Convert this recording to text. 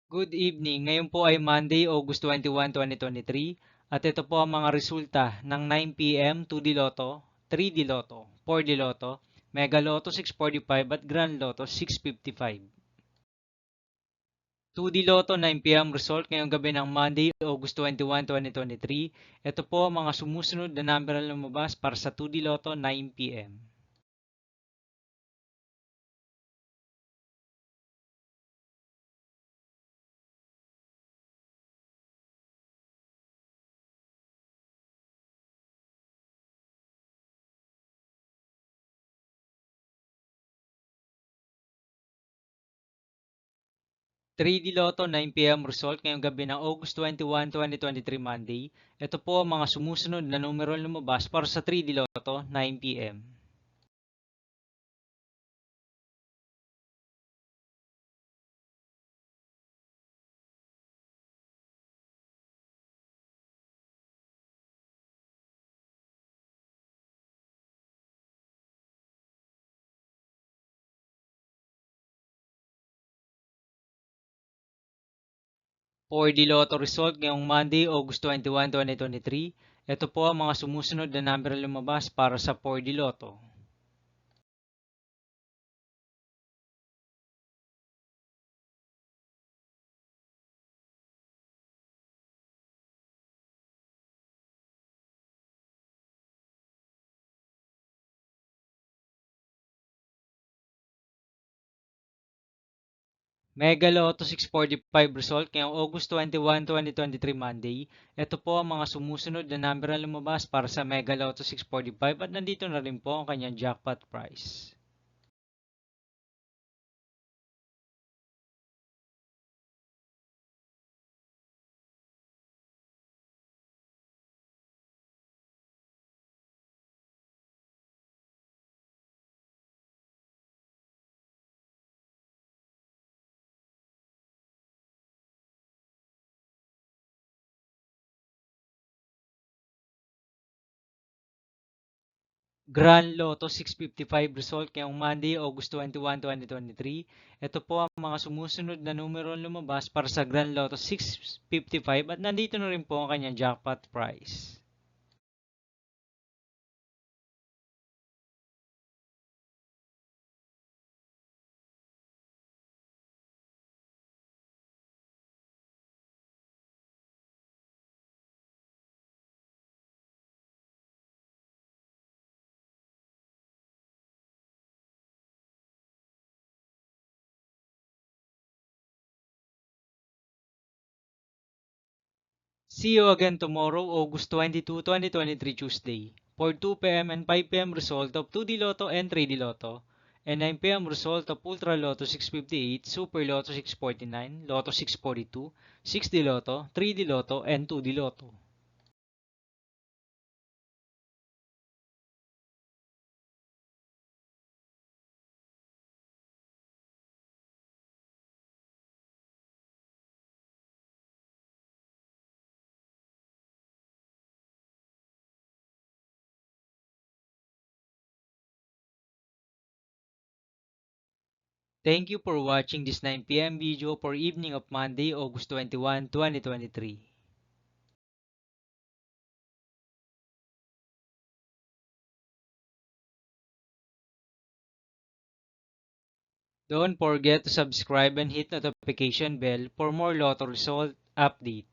Good evening. Ngayon po ay Monday, August 21, 2023 at ito po ang mga resulta ng 9 p.m. 2D Lotto, 3D Lotto, 4D Lotto, Mega Lotto 645 at Grand Lotto 655. 2D Lotto 9 p.m. result ngayong gabi ng Monday, August 21, 2023. Ito po ang mga sumusunod na number na lumabas para sa 2D Lotto 9 p.m. 3D Lotto 9 p.m. result ngayong gabi ng August 21, 2023 Monday. Ito po ang mga sumusunod na numero lumabas para sa 3D Lotto 9 p.m. 4D Lotto result ngayong Monday, August 21, 2023. Ito po ang mga sumusunod na number lumabas para sa 4D Lotto. Mega Lotto 645 result ngayong August 21, 2023 Monday. Ito po ang mga sumusunod na number na lumabas para sa Mega Lotto 645 at nandito na rin po ang kanyang jackpot price. Grand Lotto 655 result ngayong Monday, August 21, 2023. Ito po ang mga sumusunod na numero lumabas para sa Grand Lotto 655 at nandito na rin po ang kanyang jackpot price. See you again tomorrow, August 22, 2023 Tuesday, for 2 p.m. and 5 p.m. result of 2D Lotto and 3D Lotto, and 9 p.m. result of Ultra Lotto 658, Super Lotto 649, Lotto 642, 6D Lotto, 3D Lotto, and 2D Lotto. Thank you for watching this 9 p.m. video for evening of Monday, August 21, 2023. Don't forget to subscribe and hit notification bell for more lotto result update.